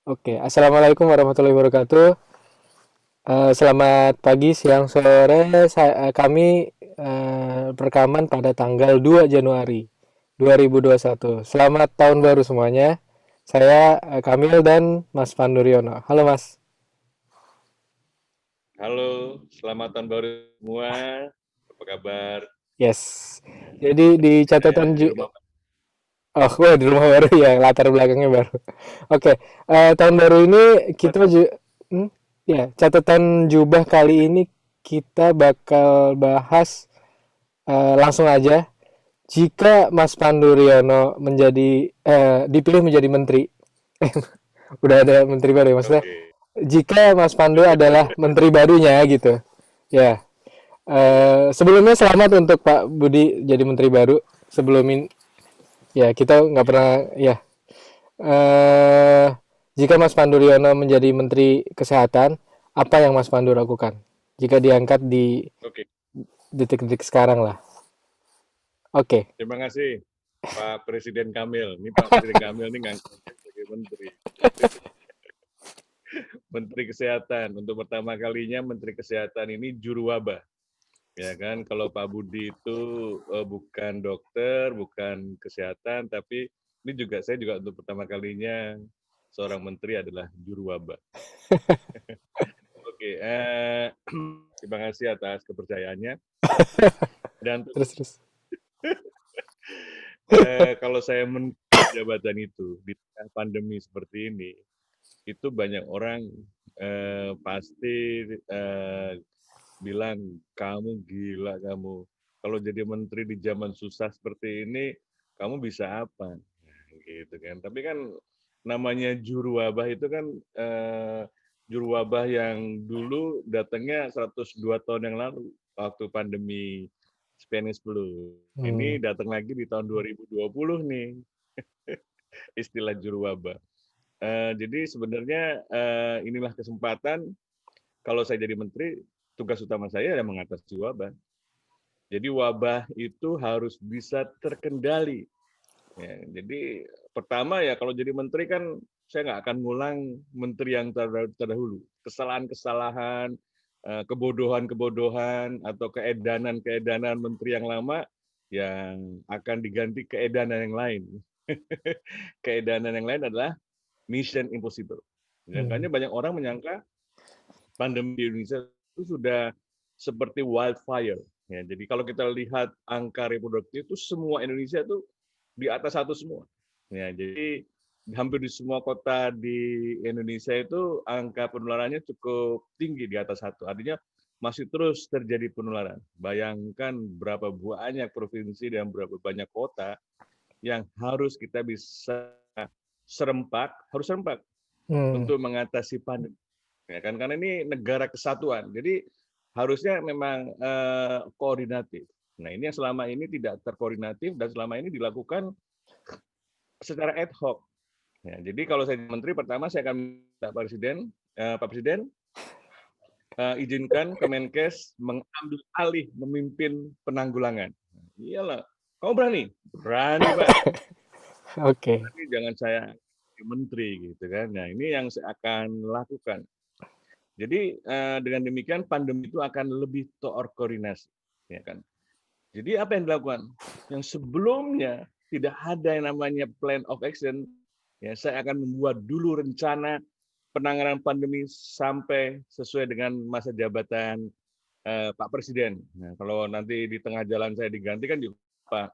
Oke, Assalamualaikum warahmatullahi wabarakatuh. Selamat pagi, siang, sore. Kami rekaman pada tanggal 2 Januari 2021. Selamat tahun baru semuanya. Saya Kamil dan Mas Panduryono. Halo Mas. Halo, selamat tahun baru semua. Apa kabar? Yes. Jadi di Saya catatan di rumah. Oh, wah, di rumah baru ya, latar belakangnya baru. Oke, tahun baru ini kita ya, catatan jubah kali ini kita bakal bahas langsung aja. Jika Mas Pandu Riono dipilih menjadi menteri, udah ada menteri baru ya maksudnya. Oke, Jika Mas Pandu oke, adalah menteri barunya gitu, ya. iya. Sebelumnya selamat untuk Pak Budi jadi menteri baru. Sebelum ini, ya kita nggak pernah ya. Eh, Jika Mas Pandu Riono menjadi menteri kesehatan, apa yang Mas Pandu lakukan? Jika diangkat di Oke, detik-detik sekarang lah. Oke. terima kasih Pak Presiden Kamil. Ini Pak Presiden Kamil ini ngangkat saya sebagai menteri, Menteri Kesehatan. Untuk pertama kalinya Menteri Kesehatan ini juru wabah, ya kan? Kalau Pak Budi itu bukan dokter, bukan kesehatan, tapi ini juga saya juga untuk pertama kalinya seorang menteri adalah juru wabah. Oke, terima kasih atas kepercayaannya. Dan Terus terus. kalau saya jabatan itu di tengah pandemi seperti ini, itu banyak orang pasti bilang kamu gila kamu. Kalau jadi menteri di zaman susah seperti ini, kamu bisa apa? Nah, gitu kan. Tapi kan namanya juru wabah itu kan juru wabah yang dulu datangnya 102 tahun yang lalu waktu pandemi Spanish flu. Hmm. Ini datang lagi di tahun 2020 nih istilah juru wabah. Jadi sebenarnya inilah kesempatan kalau saya jadi menteri, tugas utama saya adalah mengatasi wabah. Jadi wabah itu harus bisa terkendali. Ya, jadi pertama ya kalau jadi menteri kan saya nggak akan ngulang menteri yang terdahulu. Kesalahan-kesalahan, kebodohan-kebodohan atau keedanan-keedanan menteri yang lama yang akan diganti keedanan yang lain. Keedanan yang lain adalah mission impossible. Hmm. Makanya banyak orang menyangka pandemi di Indonesia itu sudah seperti wildfire. Ya, jadi kalau kita lihat angka reproduktif itu semua Indonesia itu di atas satu semua. Ya, jadi hampir di semua kota di Indonesia itu angka penularannya cukup tinggi di atas satu. Artinya masih terus terjadi penularan. Bayangkan berapa banyak provinsi dan berapa banyak kota yang harus kita bisa harus serempak Hmm. untuk mengatasi pandemi. Ya kan, karena ini negara kesatuan. Jadi harusnya memang koordinatif. Nah, ini yang selama ini tidak terkoordinatif dan selama ini dilakukan secara ad hoc. Ya, jadi kalau saya menteri pertama saya akan minta Pak Presiden izinkan Kemenkes mengambil alih memimpin penanggulangan. Iyalah, kamu berani? Berani, Pak. Oke. Tapi jangan saya menteri gitu kan. Nah, ini yang saya akan lakukan. Jadi dengan demikian pandemi itu akan lebih terkoordinasi, ya kan. Jadi apa yang dilakukan? Yang sebelumnya tidak ada yang namanya plan of action, ya saya akan membuat dulu rencana penanganan pandemi sampai sesuai dengan masa jabatan Pak Presiden. Nah, kalau nanti di tengah jalan saya diganti kan juga Pak.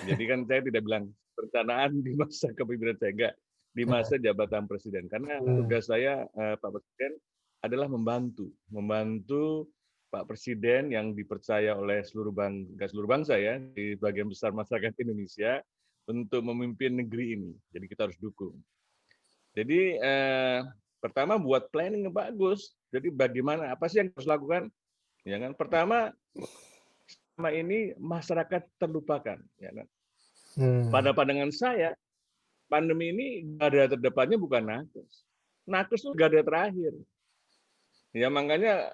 Jadi kan saya tidak bilang perencanaan di masa kepemimpinan saya, enggak, di masa jabatan Presiden. Karena Hmm. tugas saya, Pak Presiden, adalah membantu Pak Presiden yang dipercaya oleh seluruh bangsa ya, di bagian besar masyarakat Indonesia, untuk memimpin negeri ini. Jadi kita harus dukung. Jadi pertama buat planning yang bagus. Jadi bagaimana, apa sih yang harus lakukan? Ya kan, pertama, selama ini masyarakat terlupakan. Ya kan? Hmm. Pada pandangan saya, pandemi ini garda terdepannya bukan nakes. Nakes itu garda terakhir. Ya makanya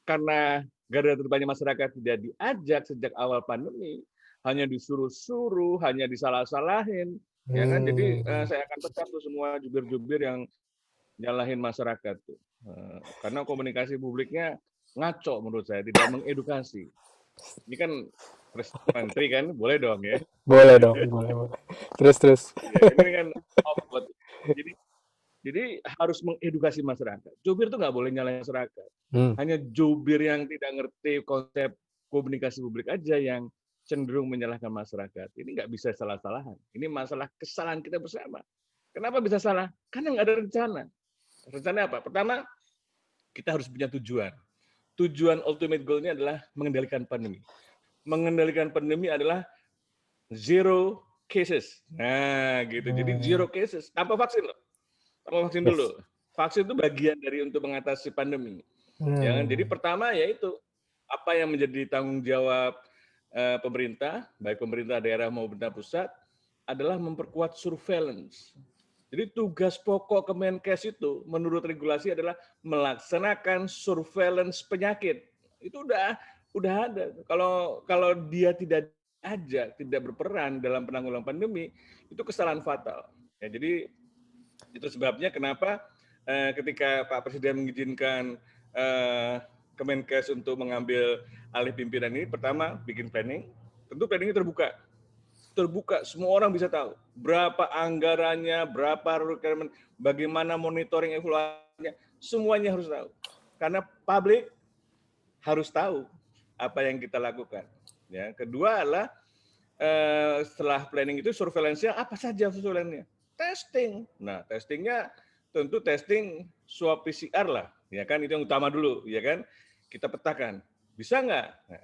karena garda terdepannya masyarakat tidak diajak sejak awal pandemi, hanya disuruh-suruh, hanya disalah-salahin, ya kan? Jadi Hmm. saya akan pecat tuh semua jubir-jubir yang nyalahin masyarakat tuh. Karena komunikasi publiknya ngaco menurut saya, tidak mengedukasi. Ini kan menteri kan, boleh dong ya. Boleh dong, boleh, boleh. Terus. Ya, ini kan output. Jadi harus mengedukasi masyarakat. Jubir itu nggak boleh nyalahin masyarakat. Hmm. Hanya jubir yang tidak ngerti konsep komunikasi publik aja yang cenderung menyalahkan masyarakat. Ini nggak bisa salah-salahan. Ini masalah kesalahan kita bersama. Kenapa bisa salah? Karena nggak ada rencana. Rencana apa? Pertama, kita harus punya tujuan. Tujuan ultimate goal-nya adalah mengendalikan pandemi. Mengendalikan pandemi adalah zero cases. Nah, gitu. Jadi zero cases tanpa vaksin loh. Tanpa vaksin Yes. dulu. Vaksin itu bagian dari untuk mengatasi pandemi. Ya kan? Jadi pertama yaitu apa yang menjadi tanggung jawab pemerintah, baik pemerintah daerah maupun pemerintah pusat, adalah memperkuat surveillance. Jadi tugas pokok Kemenkes itu menurut regulasi adalah melaksanakan surveillance penyakit. Itu udah ada. Kalau dia tidak berperan dalam penanggulangan pandemi, itu kesalahan fatal. Ya, jadi itu sebabnya kenapa ketika Pak Presiden mengizinkan Kemenkes untuk mengambil alih pimpinan ini, pertama bikin planning, tentu planningnya terbuka, semua orang bisa tahu berapa anggarannya, berapa requirement, bagaimana monitoring evaluasinya, semuanya harus tahu. Karena publik harus tahu apa yang kita lakukan. Ya, kedua adalah setelah planning itu surveillance-nya apa saja surveillance-nya? Testing. Nah, testingnya tentu testing swab PCR lah, ya kan, itu yang utama dulu, ya kan. Kita petakan, bisa nggak? Nah,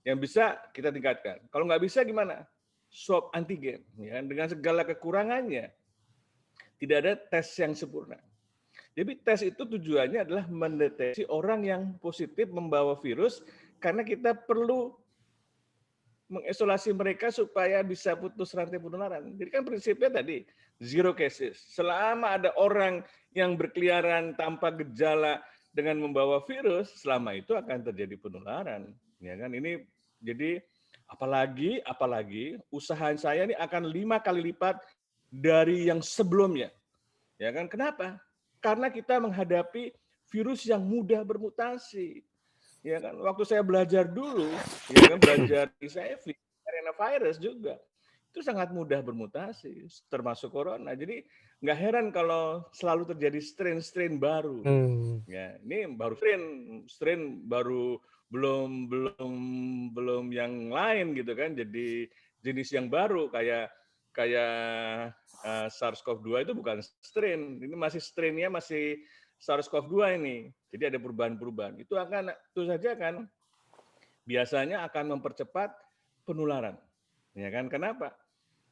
yang bisa kita tingkatkan. Kalau nggak bisa gimana? Swab antigen, ya, dengan segala kekurangannya. Tidak ada tes yang sempurna. Jadi tes itu tujuannya adalah mendeteksi orang yang positif membawa virus karena kita perlu mengisolasi mereka supaya bisa putus rantai penularan. Jadi kan prinsipnya tadi zero cases. Selama ada orang yang berkeliaran tanpa gejala dengan membawa virus, selama itu akan terjadi penularan. Ya kan, ini jadi apalagi usaha saya ini akan 5 kali lipat dari yang sebelumnya. Ya kan, kenapa? Karena kita menghadapi virus yang mudah bermutasi. Ya kan, waktu saya belajar dulu, ya kan, belajar HIV, coronavirus juga, itu sangat mudah bermutasi, termasuk corona. Jadi nggak heran kalau selalu terjadi strain-strain baru. Ya, ini baru strain baru, belum yang lain gitu kan. Jadi jenis yang baru kayak SARS-CoV-2 itu bukan strain, ini masih strainnya masih SARS-CoV-2 ini. Jadi ada perubahan-perubahan. Itu saja kan biasanya akan mempercepat penularan. Ya kan? Kenapa?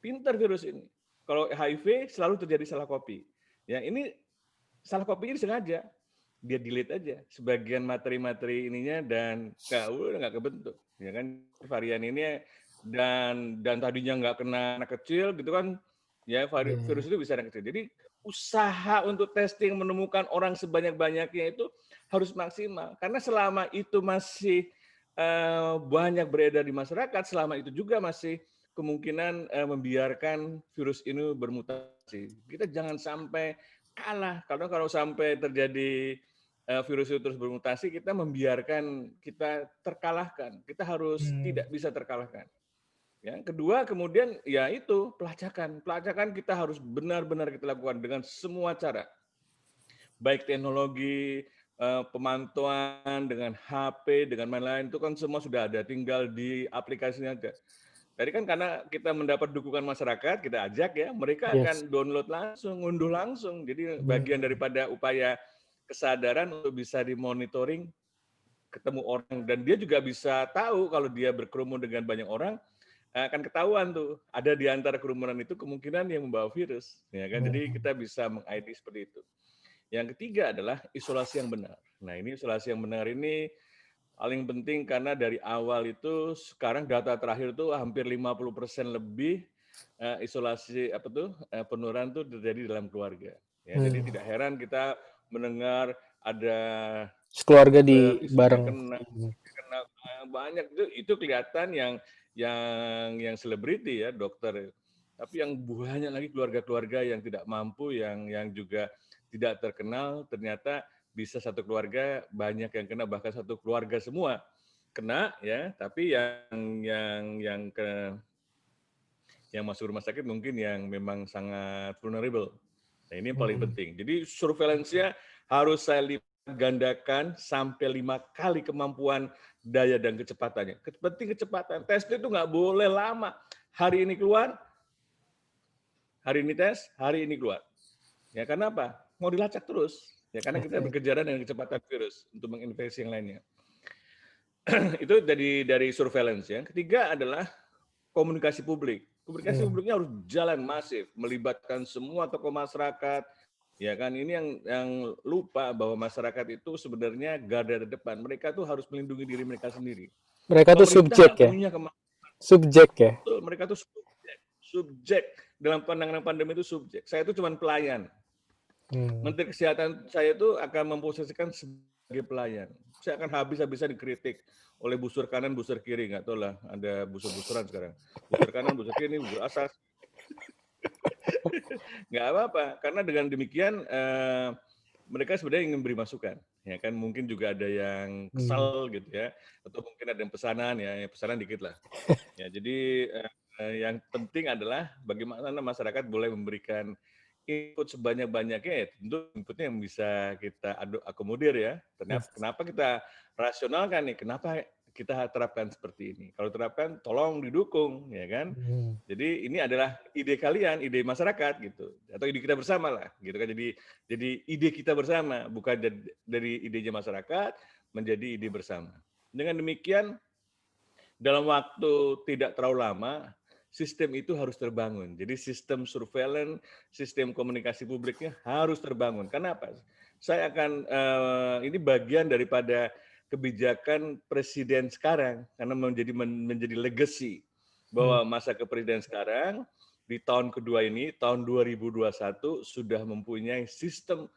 Pintar virus ini. Kalau HIV selalu terjadi salah copy. Ya, ini salah copy ini sengaja. Dia delete aja sebagian materi-materi ininya dan nggak kebentuk. Ya kan, varian ini dan tadinya nggak kena anak kecil gitu kan. Ya, virus itu bisa anak kecil. Jadi usaha untuk testing menemukan orang sebanyak-banyaknya itu harus maksimal. Karena selama itu masih banyak beredar di masyarakat, selama itu juga masih kemungkinan membiarkan virus ini bermutasi. Kita jangan sampai kalah, karena kalau sampai terjadi virus itu terus bermutasi, kita membiarkan kita terkalahkan. Kita harus tidak bisa terkalahkan. Ya, kedua kemudian ya itu pelacakan. Pelacakan kita harus benar-benar kita lakukan dengan semua cara. Baik teknologi, pemantauan dengan HP, dengan lain-lain itu kan semua sudah ada, tinggal di aplikasinya aja. Tadi kan karena kita mendapat dukungan masyarakat, kita ajak ya, mereka Yes. akan download langsung, ngunduh langsung. Jadi bagian daripada upaya kesadaran untuk bisa dimonitoring, ketemu orang, dan dia juga bisa tahu kalau dia berkerumun dengan banyak orang, akan ketahuan tuh ada di antara kerumunan itu kemungkinan yang membawa virus, ya kan? Jadi kita bisa meng-ID seperti itu. Yang ketiga adalah isolasi yang benar. Nah, ini isolasi yang benar ini paling penting karena dari awal itu sekarang data terakhir itu hampir 50% lebih isolasi penularan itu terjadi dalam keluarga. Ya, jadi tidak heran kita mendengar ada Keluarga di dokter istrinya bareng. kena banyak, itu kelihatan yang selebriti ya, dokter tapi yang banyak lagi keluarga-keluarga yang tidak mampu, yang juga tidak terkenal, ternyata bisa satu keluarga banyak yang kena, bahkan satu keluarga semua kena ya, tapi yang masuk rumah sakit mungkin yang memang sangat vulnerable. Nah, ini yang paling penting. Jadi surveillance-nya harus saya lipat gandakan sampai 5 kali kemampuan daya dan kecepatannya. Penting kecepatan. Tes itu nggak boleh lama. Hari ini keluar, hari ini tes, hari ini keluar. Ya karena apa? Mau dilacak terus. Ya karena kita berkejaran dengan kecepatan virus untuk menginfeksi yang lainnya. Itu dari surveillance ya. Ketiga adalah komunikasi publik. Komunikasi publiknya harus jalan masif, melibatkan semua tokoh masyarakat. Ya kan, ini yang lupa bahwa masyarakat itu sebenarnya garda terdepan. Mereka tuh harus melindungi diri mereka sendiri. Mereka tuh subjek ya? Punya Subjek ya? betul, mereka tuh subjek. Dalam pandangan pandemi itu subjek. Saya itu cuma pelayan. Menteri Kesehatan saya itu akan memposisikan sebagai pelayan. Saya akan habis-habisan dikritik oleh busur kanan, busur kiri, nggak tahu lah, ada busur-busuran sekarang. Busur kanan, busur kiri, ini busur asas. Nggak apa-apa, karena dengan demikian mereka sebenarnya ingin beri masukan. Ya kan, mungkin juga ada yang kesal gitu ya, atau mungkin ada yang pesanan ya pesanan dikit lah. Ya, jadi yang penting adalah bagaimana masyarakat boleh memberikan input sebanyak-banyaknya, ya tentu inputnya yang bisa kita akomodir ya. Kenapa kita rasionalkan nih, kenapa kita terapkan seperti ini. Kalau terapkan, tolong didukung, ya kan. Jadi ini adalah ide kalian, ide masyarakat gitu, atau ide kita bersama lah, gitu kan. Jadi ide kita bersama, bukan dari idenya masyarakat menjadi ide bersama. Dengan demikian, dalam waktu tidak terlalu lama, sistem itu harus terbangun. Jadi sistem surveillance, sistem komunikasi publiknya harus terbangun. Kenapa? Saya akan ini bagian daripada kebijakan presiden sekarang karena menjadi legacy bahwa masa kepresidenan sekarang di tahun kedua ini, tahun 2021 sudah mempunyai sistem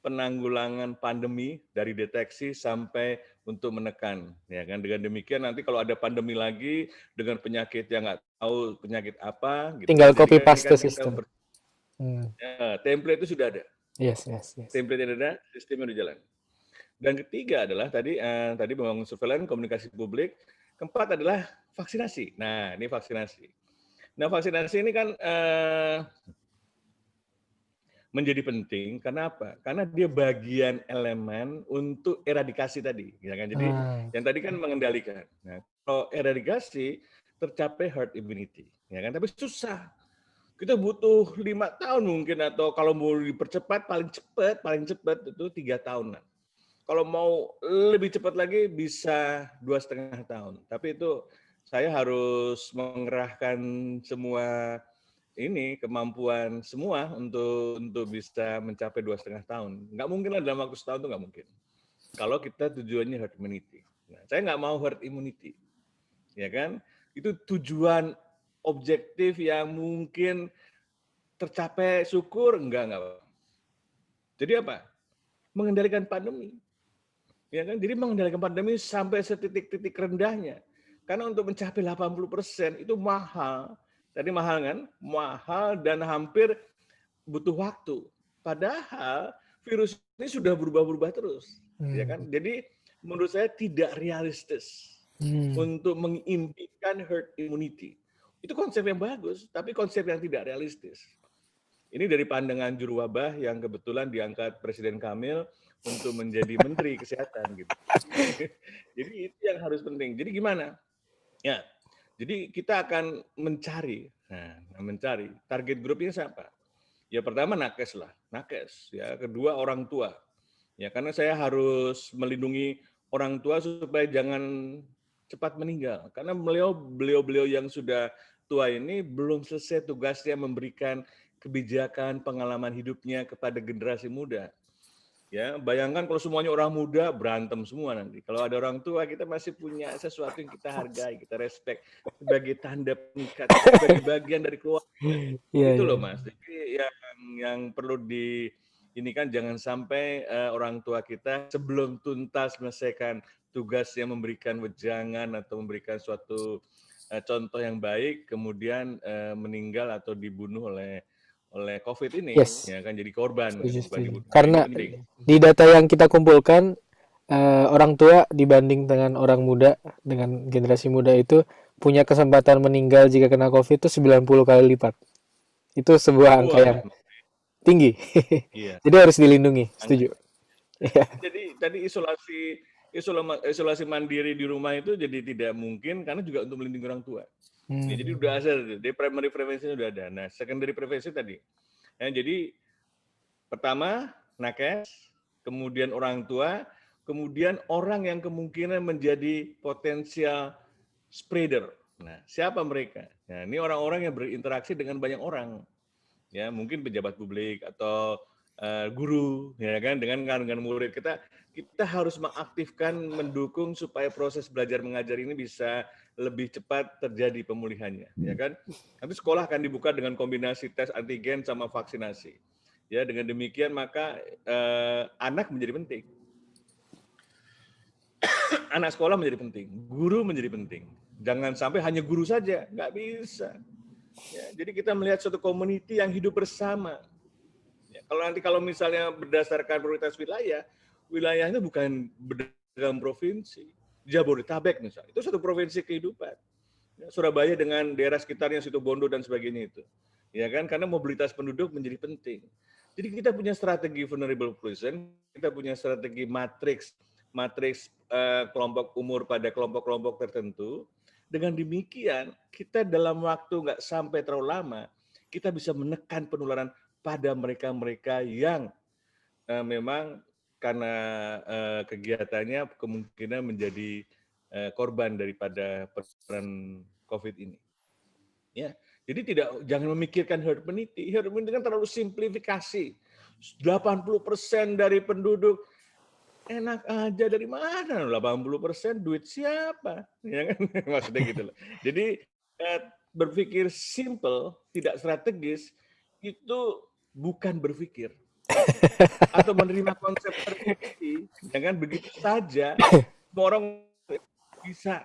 penanggulangan pandemi dari deteksi sampai untuk menekan, ya kan. Dengan demikian nanti kalau ada pandemi lagi dengan penyakit yang nggak tahu penyakit apa, gitu tinggal kan. copy Jadi paste kan sistem. Template itu sudah ada. Yes. Template yang ada, sistemnya udah jalan. Dan ketiga adalah tadi membangun surveillance, komunikasi publik. Keempat adalah vaksinasi. Nah, ini vaksinasi. Nah, vaksinasi ini kan menjadi penting. Karena apa? Karena dia bagian elemen untuk eradikasi tadi, ya kan? Jadi yang tadi kan mengendalikan. Nah, kalau eradikasi tercapai herd immunity, ya kan? Tapi susah. Kita butuh 5 tahun mungkin, atau kalau mau dipercepat paling cepat itu 3 tahunan. Kalau mau lebih cepat lagi bisa 2,5 tahun. Tapi itu saya harus mengerahkan semua ini kemampuan semua untuk bisa mencapai 2,5 tahun. Nggak mungkin lah dalam waktu setahun itu nggak mungkin. Kalau kita tujuannya herd immunity. Nah, saya nggak mau herd immunity, ya kan? Itu tujuan objektif yang mungkin tercapai syukur enggak. Jadi apa? Mengendalikan pandemi. Ya kan? Jadi mengendalikan pandemi sampai setitik-titik rendahnya. Karena untuk mencapai 80% itu mahal. Tadi mahal kan? Mahal dan hampir butuh waktu. Padahal virus ini sudah berubah-ubah terus. Ya kan? Jadi menurut saya tidak realistis untuk mengimpikan herd immunity. Itu konsep yang bagus, tapi konsep yang tidak realistis. Ini dari pandangan juru wabah yang kebetulan diangkat Presiden Kamil untuk menjadi Menteri Kesehatan gitu. Jadi itu yang harus penting. Jadi gimana? Ya, jadi kita akan mencari target grupnya siapa? Ya pertama nakes lah, nakes. Ya kedua orang tua. Ya karena saya harus melindungi orang tua supaya jangan cepat meninggal. Karena beliau yang sudah tua ini belum selesai tugasnya memberikan kebijakan pengalaman hidupnya kepada generasi muda. Ya, bayangkan kalau semuanya orang muda berantem semua nanti. Kalau ada orang tua, kita masih punya sesuatu yang kita hargai, kita respect sebagai tanda pengikat, sebagai bagian dari keluarga. Itu loh Mas. Jadi yang perlu ini kan jangan sampai orang tua kita sebelum tuntas menyelesaikan tugasnya memberikan wejangan atau memberikan suatu contoh yang baik kemudian meninggal atau dibunuh oleh COVID ini, Yes, ya kan, jadi korban setuju, gitu, bukan setuju. dibunuh. Nah, ini Karena penting. di data yang kita kumpulkan, orang tua dibanding dengan orang muda, dengan generasi muda itu punya kesempatan meninggal jika kena COVID itu 90 kali lipat. Itu sebuah angka Wah, yang tinggi. iya. Jadi harus dilindungi, Angka. setuju. Iya. Jadi tadi isolasi mandiri di rumah itu jadi tidak mungkin karena juga untuk melindungi orang tua. Ya, jadi Hmm. udah ada, di primary prevention udah ada. Nah, secondary prevention tadi. Ya, jadi pertama nakes, kemudian orang tua, kemudian orang yang kemungkinan menjadi potensial spreader. Nah, siapa mereka? Nah, ini orang-orang yang berinteraksi dengan banyak orang. Ya, mungkin pejabat publik atau guru, ya kan, dengan murid. Kita harus mengaktifkan, mendukung supaya proses belajar mengajar ini bisa lebih cepat terjadi pemulihannya, ya kan. Nanti sekolah akan dibuka dengan kombinasi tes antigen sama vaksinasi. Ya, dengan demikian maka anak menjadi penting. Anak sekolah menjadi penting, guru menjadi penting. Jangan sampai hanya guru saja, nggak bisa. Ya, jadi kita melihat suatu community yang hidup bersama. Ya, kalau misalnya berdasarkan prioritas wilayah, wilayahnya bukan berdasarkan provinsi. Jabodetabek misalnya, itu satu provinsi kehidupan. Ya, Surabaya dengan daerah sekitarnya, situ Bondo dan sebagainya itu. Ya kan, karena mobilitas penduduk menjadi penting. Jadi kita punya strategi vulnerable population, kita punya strategi matriks kelompok umur pada kelompok-kelompok tertentu. Dengan demikian, kita dalam waktu nggak sampai terlalu lama, kita bisa menekan penularan pada mereka-mereka yang memang karena kegiatannya kemungkinan menjadi korban daripada penularan COVID ini. Ya, jadi jangan memikirkan herd immunity. Herd immunity kan terlalu simplifikasi. 80% dari penduduk enak aja, dari mana 80% duit siapa? Ya kan? Maksudnya gitu loh. Jadi berpikir simple, tidak strategis itu bukan berpikir atau menerima konsep herd immunity, ya kan, begitu saja semua orang bisa,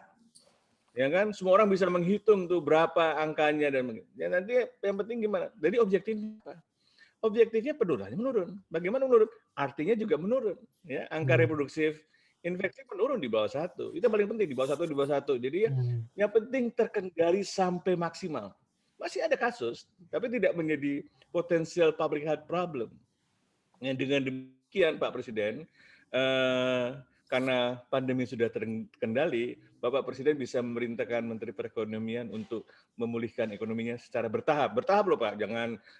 ya kan, semua orang bisa menghitung tuh berapa angkanya dan ya nanti yang penting gimana. Jadi objektifnya apa? Objektifnya penularannya menurun. Bagaimana menurun? Artinya juga menurun. Ya, angka Hmm. reproduktif infeksi menurun di bawah 1. Itu paling penting, di bawah 1, di bawah 1. Jadi ya, Hmm. yang penting terkendali sampai maksimal. Masih ada kasus, tapi tidak menjadi potensial public health problem. Ya, dengan demikian Pak Presiden, karena pandemi sudah terkendali, Bapak Presiden bisa memerintahkan Menteri Perekonomian untuk memulihkan ekonominya secara bertahap. Bertahap loh Pak,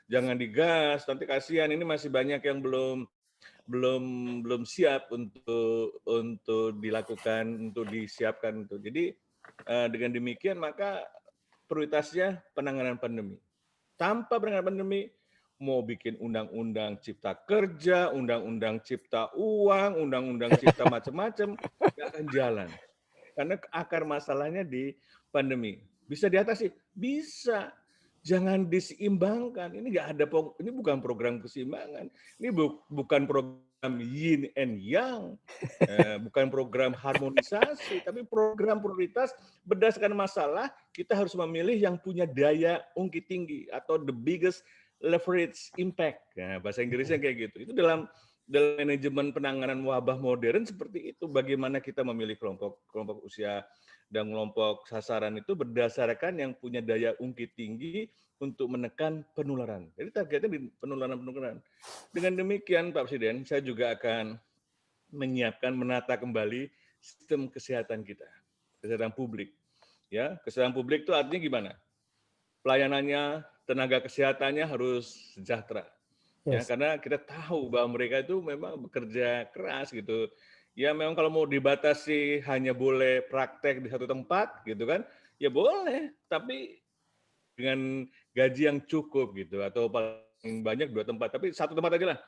jangan digas, nanti kasihan ini masih banyak yang belum belum belum siap untuk dilakukan, untuk disiapkan. Jadi dengan demikian maka prioritasnya penanganan pandemi. Tanpa penanganan pandemi, mau bikin undang-undang cipta kerja, undang-undang cipta uang, undang-undang cipta macam-macam, nggak akan jalan. Karena akar masalahnya di pandemi. Bisa diatasi? Bisa. Jangan diseimbangkan. Ini nggak ada, ini bukan program keseimbangan. Ini bukan program yin and yang, bukan program harmonisasi, tapi program prioritas berdasarkan masalah. Kita harus memilih yang punya daya ungkit tinggi atau the biggest leverage impact. Nah, bahasa Inggrisnya kayak gitu. Itu dalam manajemen penanganan wabah modern seperti itu. Bagaimana kita memilih kelompok usia dan kelompok sasaran itu berdasarkan yang punya daya ungkit tinggi untuk menekan penularan. Jadi targetnya di penularan. Dengan demikian Pak Presiden, saya juga akan menyiapkan, menata kembali sistem kesehatan kita, kesehatan publik. Ya, kesehatan publik itu artinya gimana? Pelayanannya, tenaga kesehatannya harus sejahtera. Ya, Yes. karena kita tahu bahwa mereka itu memang bekerja keras gitu. Ya memang kalau mau dibatasi hanya boleh praktek di satu tempat gitu kan, ya boleh, tapi dengan gaji yang cukup gitu atau paling banyak 2 tempat, tapi satu tempat aja lah.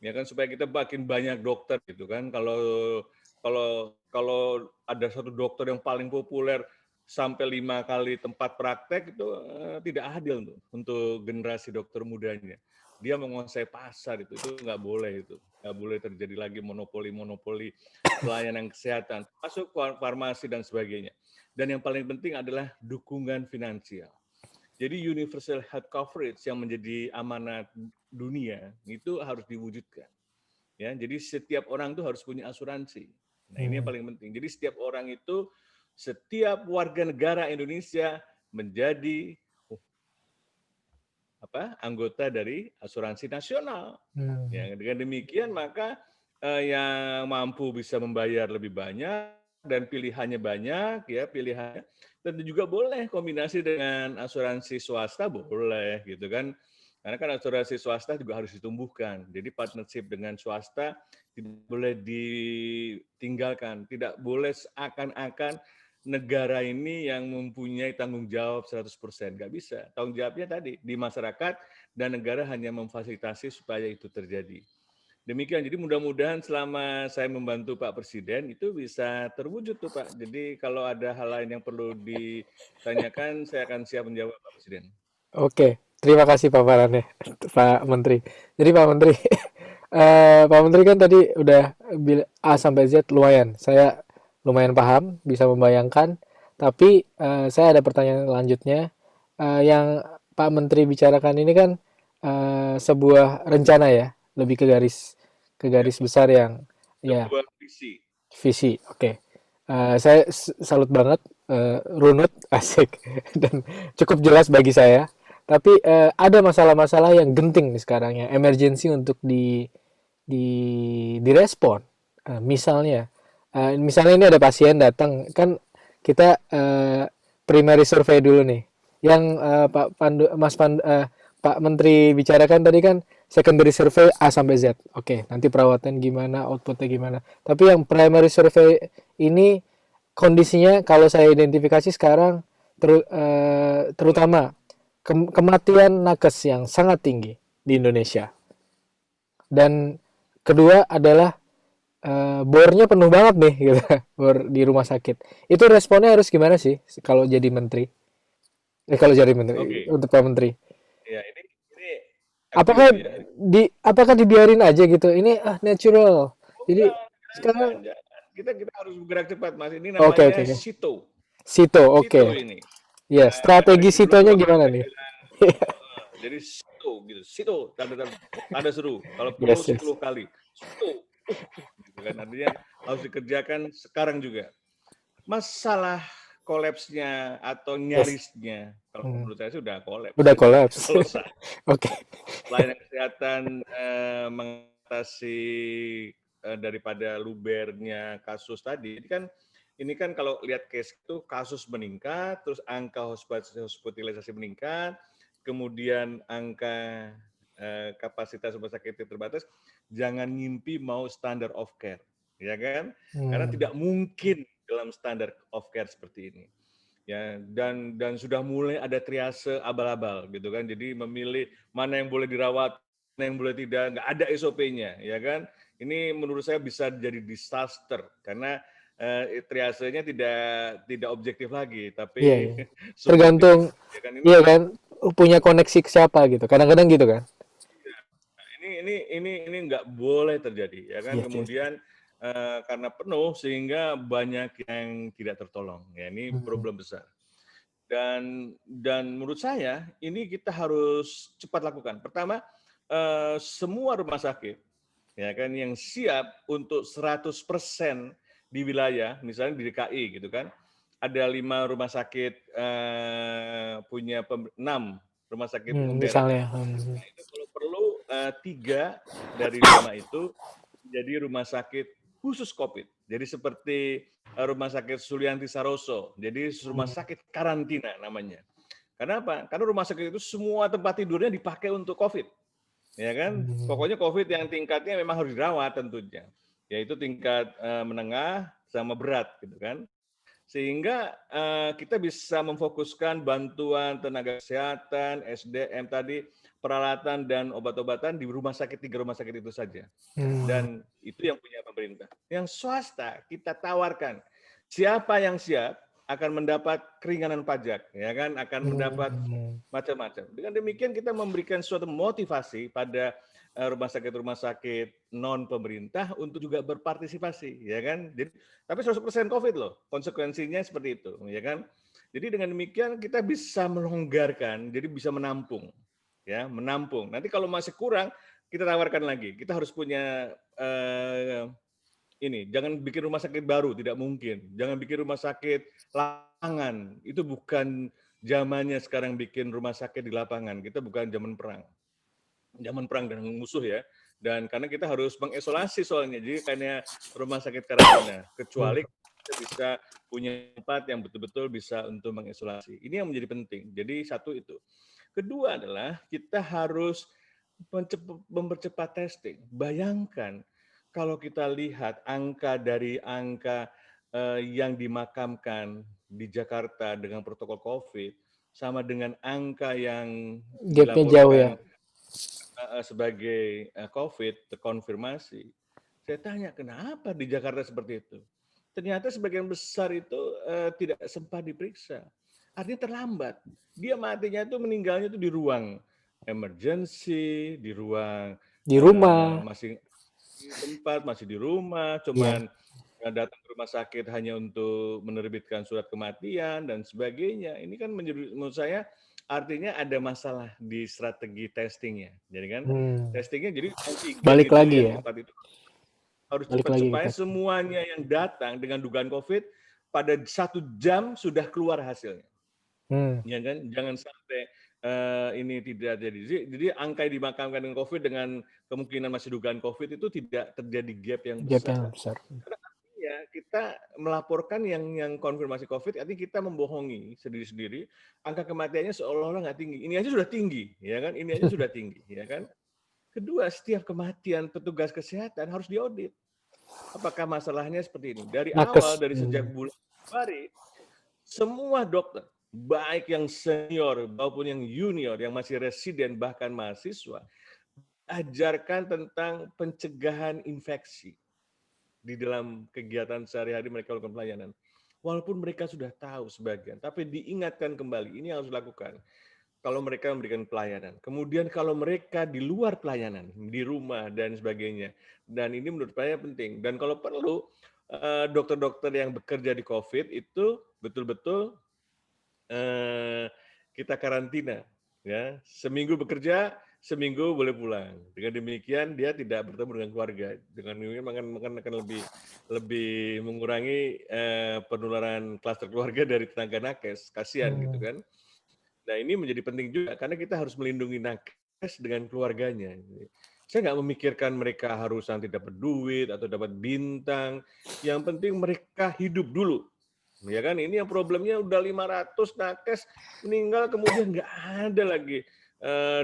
Ya kan supaya kita makin banyak dokter gitu kan. Kalau kalau kalau ada satu dokter yang paling populer sampai 5 kali tempat praktek itu tidak adil untuk generasi dokter mudanya. dia menguasai pasar itu nggak boleh itu. Nggak boleh terjadi lagi monopoli pelayanan kesehatan, masuk farmasi dan sebagainya. Dan yang paling penting adalah dukungan finansial. Jadi universal health coverage yang menjadi amanat dunia itu harus diwujudkan. Ya, jadi setiap orang itu harus punya asuransi. Nah, ini yang paling penting. Jadi setiap orang itu, setiap warga negara Indonesia menjadi anggota dari asuransi nasional. Ya, dengan demikian maka yang mampu bisa membayar lebih banyak dan pilihannya banyak, ya pilihannya. Tentu juga boleh kombinasi dengan asuransi swasta, boleh gitu kan. Karena kan asuransi swasta juga harus ditumbuhkan. Jadi partnership dengan swasta tidak boleh ditinggalkan, tidak boleh seakan-akan negara ini yang mempunyai tanggung jawab 100%. Nggak bisa. Tanggung jawabnya tadi di masyarakat dan negara hanya memfasilitasi supaya itu terjadi. Demikian, jadi mudah-mudahan selama saya membantu Pak Presiden itu bisa terwujud tuh Pak. Jadi kalau ada hal lain yang perlu ditanyakan, saya akan siap menjawab Pak Presiden. Oke, terima kasih paparannya, Pak Menteri. Jadi Pak Menteri, Pak Menteri kan tadi udah A sampai Z lumayan. Saya lumayan paham, bisa membayangkan. Tapi saya ada pertanyaan selanjutnya. Yang Pak Menteri bicarakan ini kan sebuah rencana ya, lebih ke garis besar yang ya Sebuah visi. visi. Oke. Saya salut banget, runut, asik, dan cukup jelas bagi saya. Tapi ada masalah-masalah yang genting nih sekarang ya, emergency untuk di direspon. Misalnya ini ada pasien datang, kan kita primary survey dulu nih. Yang Pak Menteri bicarakan tadi kan secondary survey A sampai Z. Oke, nanti perawatan gimana, outputnya gimana. Tapi yang primary survey ini kondisinya kalau saya identifikasi sekarang terutama kematian nakes yang sangat tinggi di Indonesia. Dan kedua adalah bornya penuh banget nih gitu, bor di rumah sakit. Itu responnya harus gimana sih kalau jadi menteri? Kalau jadi menteri Oke. untuk Pak Menteri. Ya, ini Apakah activity ya. apakah dibiarin aja gitu? Ini natural. Jadi Bukan, sekarang jangan. Kita harus bergerak cepat, Mas. Ini oke namanya oke oke. SITO. Sito, oke. SITO ini. Ya, strategi Dulu sitonya waktu gimana saya nih? bilang, jadi SITO gitu. SITO, tanda seru. Kalau perlu Yes, yes. 10 kali. SITO. Gitu kan. Artinya harus dikerjakan sekarang juga. Masalah kolapsnya atau Yes. nyarisnya, kalau menurut saya sudah kolaps. Udah kolaps. Kalau Oke. pelayanan kesehatan mengatasi daripada lubernya kasus tadi, ini kan kalau lihat case itu kasus meningkat, terus angka hospitalisasi meningkat, kemudian angka kapasitas rumah sakit terbatas, jangan ngimpi mau standard of care, ya kan? Karena tidak mungkin dalam standard of care seperti ini. Ya, dan sudah mulai ada triase abal-abal gitu kan. Jadi memilih mana yang boleh dirawat, mana yang boleh tidak, nggak ada SOP-nya, ya kan. Ini menurut saya bisa jadi disaster karena triasenya tidak objektif lagi, Iya, tapi iya. subjektif. Tergantung, Ya kan iya kan, punya koneksi ke siapa gitu. Kadang-kadang gitu kan. ini nggak boleh terjadi, ya kan. Yes, yes. Kemudian karena penuh sehingga banyak yang tidak tertolong. Ya, ini problem besar. Dan menurut saya ini kita harus cepat lakukan. Pertama, semua rumah sakit ya kan yang siap untuk 100% di wilayah, misalnya di DKI gitu kan, ada 5 rumah sakit punya 6 rumah sakit umum daerah. Misalnya. Nah, itu kalau perlu 3 dari 5 itu menjadi rumah sakit khusus COVID. Jadi seperti Rumah Sakit Sulianti Saroso. Jadi rumah sakit karantina namanya. Karena apa? Karena rumah sakit itu semua tempat tidurnya dipakai untuk COVID. Ya kan? Pokoknya COVID yang tingkatnya memang harus dirawat tentunya. Yaitu tingkat menengah sama berat gitu kan. Sehingga kita bisa memfokuskan bantuan tenaga kesehatan, SDM tadi, peralatan dan obat-obatan di rumah sakit, 3 rumah sakit itu saja. Dan itu yang punya pemerintah. Yang swasta kita tawarkan. Siapa yang siap, akan mendapat keringanan pajak, ya kan, akan mendapat macam-macam. Dengan demikian kita memberikan suatu motivasi pada rumah sakit non pemerintah untuk juga berpartisipasi, ya kan. Jadi, tapi 100% COVID loh, konsekuensinya seperti itu, ya kan. Jadi dengan demikian kita bisa melonggarkan, jadi bisa menampung, ya, menampung. Nanti kalau masih kurang, kita tawarkan lagi. Kita harus punya ini, jangan bikin rumah sakit baru, tidak mungkin. Jangan bikin rumah sakit lapangan. Itu bukan zamannya sekarang bikin rumah sakit di lapangan. Kita bukan zaman perang. Zaman perang dengan musuh ya. Dan karena kita harus mengisolasi soalnya. Jadi kayaknya rumah sakit karantina. Kecuali kita bisa punya tempat yang betul-betul bisa untuk mengisolasi. Ini yang menjadi penting. Jadi satu itu. Kedua adalah kita harus mempercepat testing. Bayangkan kalau kita lihat dari angka yang dimakamkan di Jakarta dengan protokol COVID sama dengan angka yang Gapnya jauh ya. dilaporkan sebagai COVID terkonfirmasi. Saya tanya kenapa di Jakarta seperti itu? Ternyata sebagian besar itu tidak sempat diperiksa. Artinya terlambat. Dia matinya itu meninggalnya itu di ruang emergency, di ruang di rumah, masih di tempat, masih di rumah, cuman datang ke rumah sakit hanya untuk menerbitkan surat kematian dan sebagainya. Ini kan menurut saya artinya ada masalah di strategi testingnya. Jadi kan testingnya jadi antigen balik itu lagi yang ya. cepat itu harus Balik cepat lagi supaya kita. semuanya yang datang dengan dugaan COVID pada 1 jam sudah keluar hasilnya. Ya kan, jangan sampai ini tidak jadi. Jadi angka yang dimakamkan dengan COVID dengan kemungkinan masih dugaan COVID itu tidak terjadi gap yang besar. Karena artinya kita melaporkan yang konfirmasi COVID, artinya kita membohongi sendiri-sendiri. Angka kematiannya seolah-olah nggak tinggi. Ini aja sudah tinggi, ya kan? Ini aja sudah tinggi, ya kan? Kedua, setiap kematian petugas kesehatan harus diaudit. Apakah masalahnya seperti ini? Dari awal, dari sejak bulan Februari, semua dokter, baik yang senior maupun yang junior, yang masih residen, bahkan mahasiswa, ajarkan tentang pencegahan infeksi di dalam kegiatan sehari-hari mereka lakukan pelayanan. Walaupun mereka sudah tahu sebagian, tapi diingatkan kembali, ini yang harus dilakukan. Kalau mereka memberikan pelayanan. Kemudian kalau mereka di luar pelayanan, di rumah dan sebagainya. Dan ini menurut saya penting. Dan kalau perlu, dokter-dokter yang bekerja di COVID itu betul-betul kita karantina. Ya, seminggu bekerja, seminggu boleh pulang. Dengan demikian dia tidak bertemu dengan keluarga. Dengan demikian akan lebih mengurangi penularan klaster keluarga dari tenaga nakes. Kasihan gitu kan. Nah ini menjadi penting juga karena kita harus melindungi nakes dengan keluarganya. Saya nggak memikirkan mereka harus nanti dapat duit atau dapat bintang. Yang penting mereka hidup dulu. Ya kan, ini yang problemnya udah 500 nakes meninggal, kemudian nggak ada lagi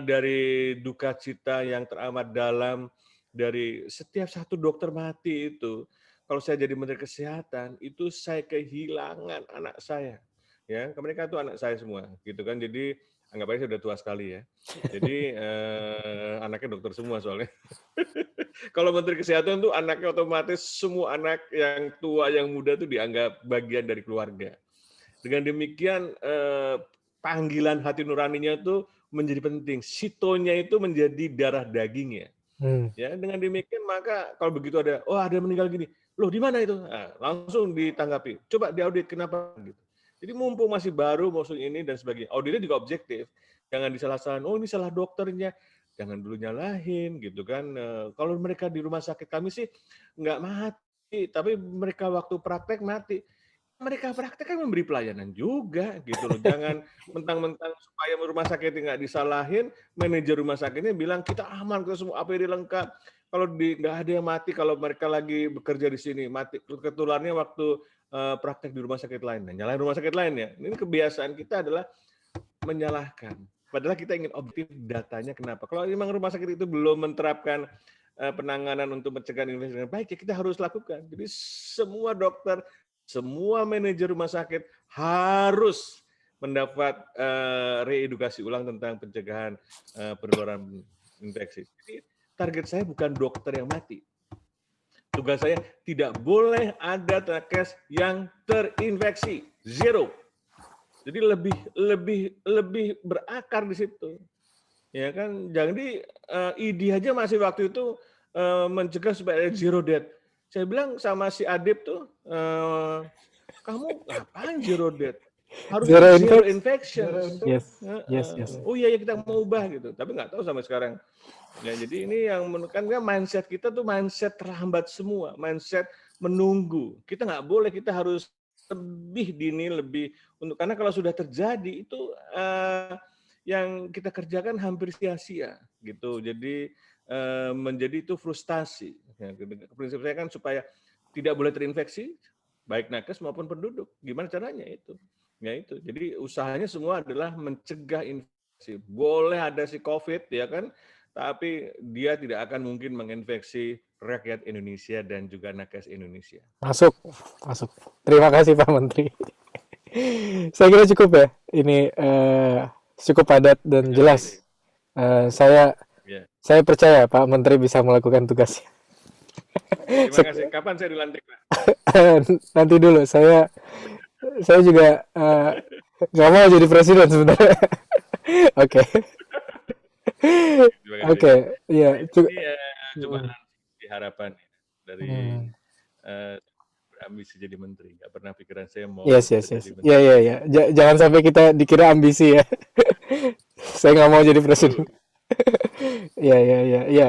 dari duka cita yang teramat dalam dari setiap satu dokter mati itu. Kalau saya jadi Menteri Kesehatan, itu saya kehilangan anak saya. Ya, mereka itu anak saya semua, gitu kan. Jadi anggap aja sudah tua sekali ya. Jadi anaknya dokter semua soalnya. Kalau Menteri Kesehatan tuh anaknya otomatis semua anak yang tua, yang muda tuh dianggap bagian dari keluarga. Dengan demikian panggilan hati nuraninya itu menjadi penting. Sitonya itu menjadi darah dagingnya. Ya, dengan demikian maka kalau begitu ada, oh ada meninggal gini, loh di mana itu? Nah, langsung ditanggapi. Coba diaudit kenapa gitu. Jadi mumpung masih baru maksud ini dan sebagainya. Auditnya juga objektif. Jangan disalah-salahin, oh ini salah dokternya. Jangan dulu nyalahin gitu kan. Kalau mereka di rumah sakit kami sih nggak mati, tapi mereka waktu praktek mati. Mereka praktek kan memberi pelayanan juga gitu loh. Jangan mentang-mentang supaya rumah sakitnya nggak disalahin, manajer rumah sakitnya bilang kita aman, kita semua APD lengkap. Kalau nggak ada yang mati kalau mereka lagi bekerja di sini, mati ketularnya waktu praktek di rumah sakit lain. Nah, nyalahin rumah sakit lain ya. Ini kebiasaan kita adalah menyalahkan. Padahal kita ingin objektif datanya kenapa. Kalau memang rumah sakit itu belum menerapkan penanganan untuk mencegah infeksi dengan baik, ya kita harus lakukan. Jadi semua dokter, semua manajer rumah sakit harus mendapat reedukasi ulang tentang pencegahan penularan infeksi. Jadi target saya bukan dokter yang mati. Tugas saya tidak boleh ada nakes yang terinfeksi. zero. Jadi lebih berakar di situ. Ya kan, jadi ID aja masih waktu itu mencegah supaya zero death. Saya bilang sama si Adib tuh, kamu ngapain zero death? Harusnya Zero zero infection. infections. Yes, yes, yes. Oh iya ya, kita mau ubah gitu, tapi nggak tahu sampai sekarang. Ya, jadi ini yang menunjukkan mindset kita tuh mindset terhambat semua, mindset menunggu. Kita nggak boleh, kita harus lebih dini, karena kalau sudah terjadi itu yang kita kerjakan hampir sia-sia gitu. Jadi menjadi itu frustasi. Ya, prinsip saya kan supaya tidak boleh terinfeksi, baik nakes maupun penduduk. Gimana caranya itu? Ya itu. Jadi usahanya semua adalah mencegah infeksi. Boleh ada si COVID ya kan, tapi dia tidak akan mungkin menginfeksi rakyat Indonesia dan juga nakes Indonesia. Masuk, masuk. Terima kasih Pak Menteri. Saya kira cukup ya. Ini cukup padat dan jelas. Saya percaya Pak Menteri bisa melakukan tugasnya. Terima kasih. Kapan saya dilantik, Pak? Nanti dulu. Saya juga nggak mau jadi presiden sebenarnya. Oke. Oke. Iya. Ini cuma harapan dari ambisi jadi menteri. Nggak pernah pikiran saya mau jadi menteri. Iya. Jangan sampai kita dikira ambisi ya. Saya nggak mau jadi presiden. Iya.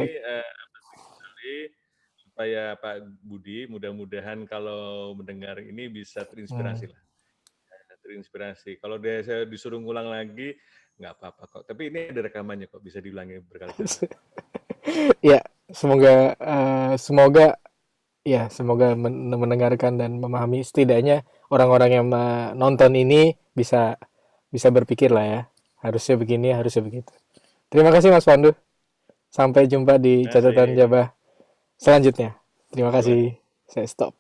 Supaya Pak Budi mudah-mudahan kalau mendengar ini bisa terinspirasi lah. Terinspirasi. Kalau saya disuruh ngulang lagi, nggak apa-apa kok. Tapi ini ada rekamannya kok, bisa diulangi berkali-kali. Ya, semoga mendengarkan dan memahami, setidaknya orang-orang yang menonton ini bisa berpikir lah ya. Harusnya begini, harusnya begitu. Terima kasih Mas Pandu. Sampai jumpa di catatan Jabah selanjutnya. Terima kasih. Saya stop.